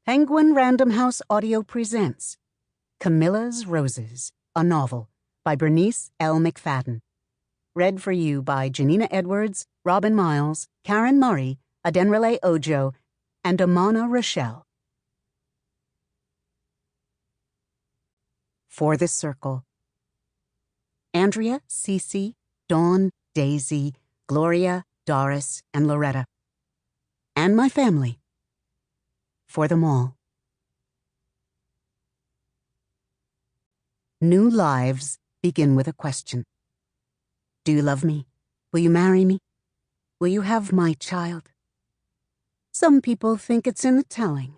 Penguin Random House Audio presents Camilla's Roses, a novel by Bernice L. McFadden. Read for you by Janina Edwards, Robin Miles, Karen Murray, Adenrele Ojo, and Emana Rachelle. For the Circle. Andrea, Cece, Dawn, Daisy, Gloria, Doris, and Loretta. And my family. For them all. New lives begin with a question. Do you love me? Will you marry me? Will you have my child? Some people think it's in the telling,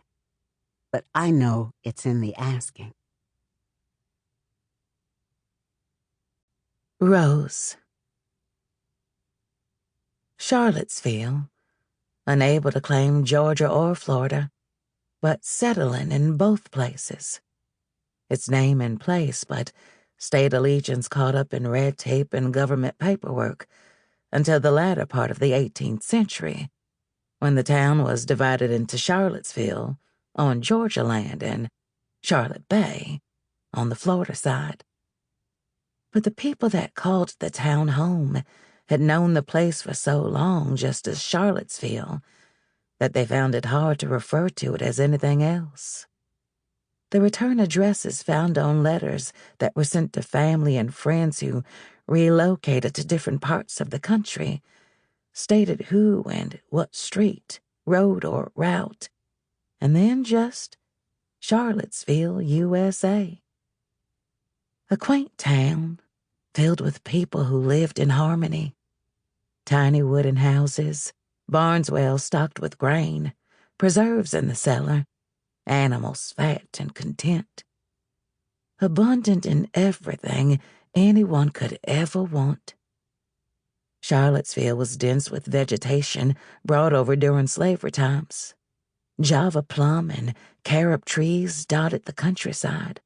but I know it's in the asking. Rose. Charlottesville, unable to claim Georgia or Florida, but settling in both places. Its name in place, but state allegiance caught up in red tape and government paperwork until the latter part of the 18th century, when the town was divided into Charlottesville on Georgia land and Charlotte Bay on the Florida side. But the people that called the town home had known the place for so long just as Charlottesville that they found it hard to refer to it as anything else. The return addresses found on letters that were sent to family and friends who relocated to different parts of the country stated who and what street, road, or route, and then just Charlottesville, USA. A quaint town filled with people who lived in harmony. Tiny wooden houses, barns well stocked with grain, preserves in the cellar, animals fat and content. Abundant in everything anyone could ever want. Charlottesville was dense with vegetation brought over during slavery times. Java plum and carob trees dotted the countryside.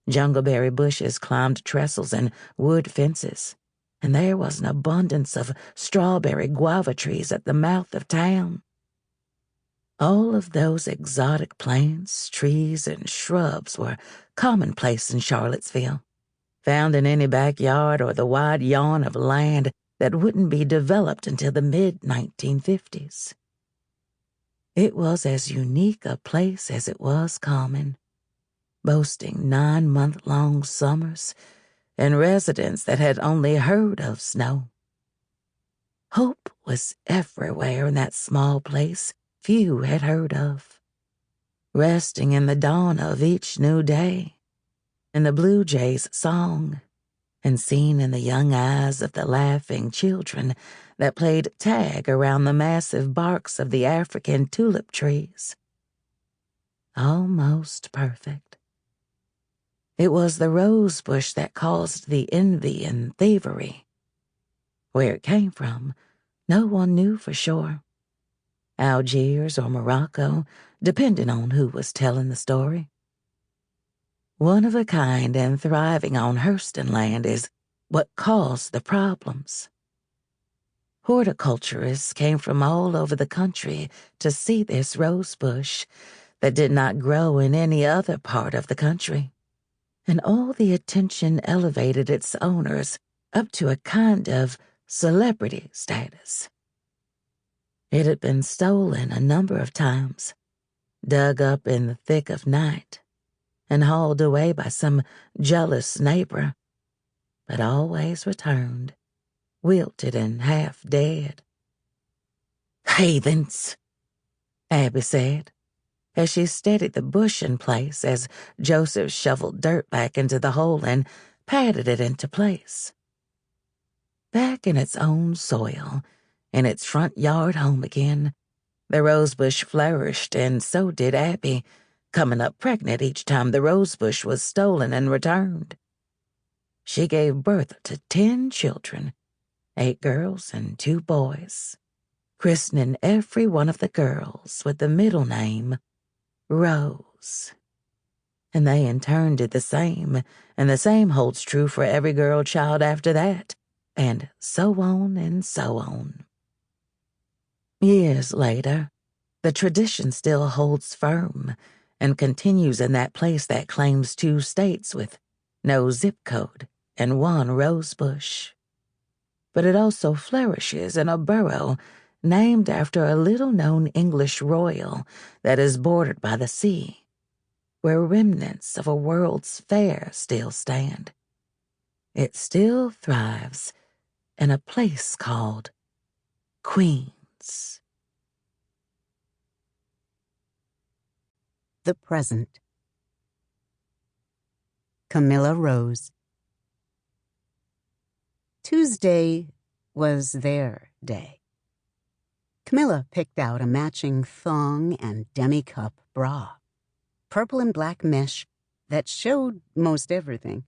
Jungleberry bushes climbed trestles and wood fences, and there was an abundance of strawberry guava trees at the mouth of town. All of those exotic plants, trees, and shrubs were commonplace in Charlottesville, found in any backyard or the wide yawn of land that wouldn't be developed until the mid-1950s. It was as unique a place as it was common, boasting 9-month-long summers and residents that had only heard of snow. Hope was everywhere in that small place few had heard of, resting in the dawn of each new day, in the blue jay's song, and seen in the young eyes of the laughing children that played tag around the massive barks of the African tulip trees. Almost perfect. It was the rose bush that caused the envy and thievery. Where it came from, no one knew for sure. Algiers or Morocco, depending on who was telling the story. One of a kind and thriving on Hurston land is what caused the problems. Horticulturists came from all over the country to see this rose bush that did not grow in any other part of the country, and all the attention elevated its owners up to a kind of celebrity status. It had been stolen a number of times, dug up in the thick of night, and hauled away by some jealous neighbor, but always returned, wilted and half dead. "Heathens," Abby said, as she steadied the bush in place as Joseph shoveled dirt back into the hole and patted it into place. Back in its own soil, in its front yard home again, the rosebush flourished, and so did Abby, coming up pregnant each time the rosebush was stolen and returned. She gave birth to 10 children, 8 girls and 2 boys, christening every one of the girls with the middle name Rose. And they in turn did the same, and the same holds true for every girl child after that, and so on and so on. Years later, The tradition still holds firm and continues in that place that claims 2 states with no zip code and 1 rose bush. But it also flourishes in a borough named after a little-known English royal that is bordered by the sea, where remnants of a World's Fair still stand. It still thrives in a place called Queens. The present. Camilla Rose. Tuesday was their day. Camilla picked out a matching thong and demi-cup bra, purple and black mesh that showed most everything.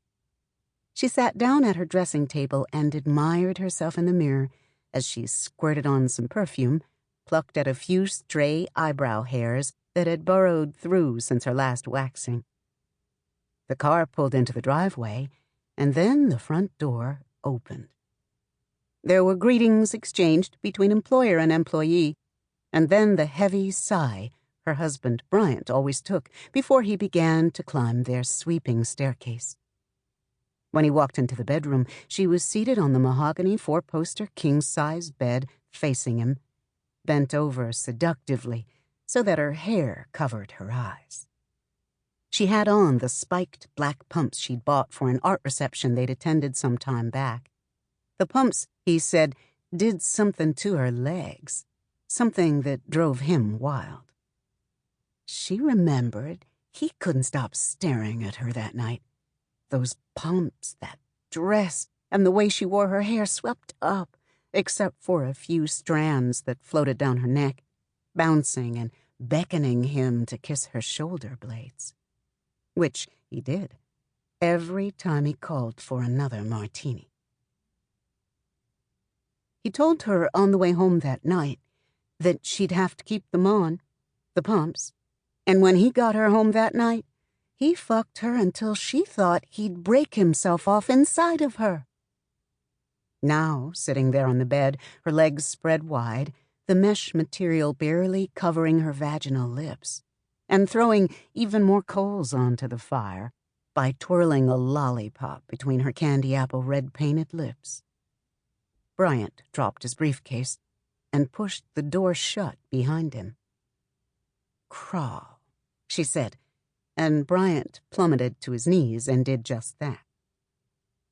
She sat down at her dressing table and admired herself in the mirror as she squirted on some perfume, plucked at a few stray eyebrow hairs that had burrowed through since her last waxing. The car pulled into the driveway, and then the front door opened. There were greetings exchanged between employer and employee, and then the heavy sigh her husband Bryant always took before he began to climb their sweeping staircase. When he walked into the bedroom, she was seated on the mahogany 4-poster king-size bed facing him, bent over seductively so that her hair covered her eyes. She had on the spiked black pumps she'd bought for an art reception they'd attended some time back. The pumps, he said, did something to her legs, something that drove him wild. She remembered he couldn't stop staring at her that night. Those pumps, that dress, and the way she wore her hair swept up, except for a few strands that floated down her neck, bouncing and beckoning him to kiss her shoulder blades. Which he did, every time he called for another martini. He told her on the way home that night that she'd have to keep them on, the pumps, and when he got her home that night, he fucked her until she thought he'd break himself off inside of her. Now, sitting there on the bed, her legs spread wide, the mesh material barely covering her vaginal lips, and throwing even more coals onto the fire by twirling a lollipop between her candy apple red-painted lips. Bryant dropped his briefcase and pushed the door shut behind him. "Crawl," she said, and Bryant plummeted to his knees and did just that.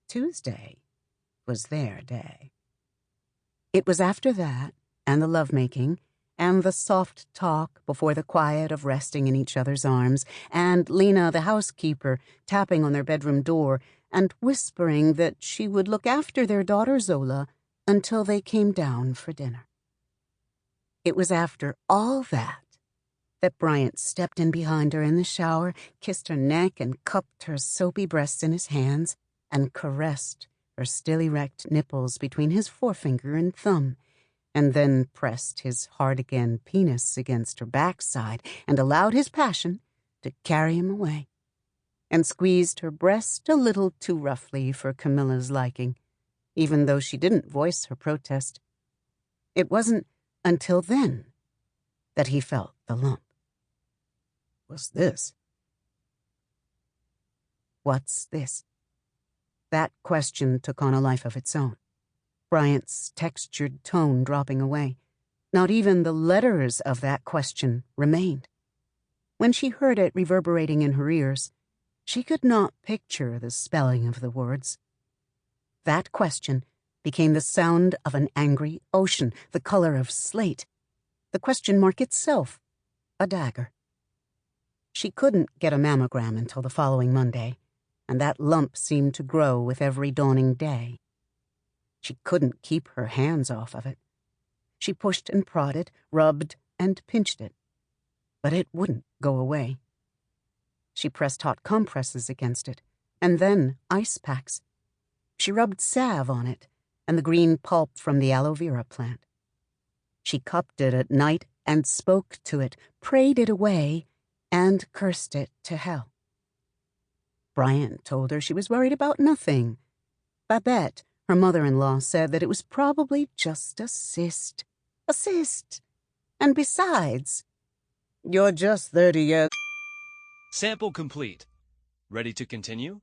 Tuesday was their day. It was after that, and the lovemaking, and the soft talk before the quiet of resting in each other's arms, and Lena, the housekeeper, tapping on their bedroom door and whispering that she would look after their daughter Zola until they came down for dinner. It was after all that Bryant stepped in behind her in the shower, kissed her neck and cupped her soapy breasts in his hands, and caressed her still erect nipples between his forefinger and thumb, and then pressed his hard-again penis against her backside and allowed his passion to carry him away, and squeezed her breast a little too roughly for Camilla's liking, even though she didn't voice her protest. It wasn't until then that he felt the lump. What's this? What's this? That question took on a life of its own, Bryant's textured tone dropping away. Not even the letters of that question remained. When she heard it reverberating in her ears, she could not picture the spelling of the words. That question became the sound of an angry ocean, the color of slate, the question mark itself, a dagger. She couldn't get a mammogram until the following Monday, and that lump seemed to grow with every dawning day. She couldn't keep her hands off of it. She pushed and prodded, rubbed and pinched it, but it wouldn't go away. She pressed hot compresses against it, and then ice packs. She rubbed salve on it and the green pulp from the aloe vera plant. She cupped it at night and spoke to it, prayed it away, and cursed it to hell. Bryant told her she was worried about nothing. Babette, her mother-in-law, said that it was probably just a cyst. A cyst! And besides, You're just 30 years. Sample complete. Ready to continue?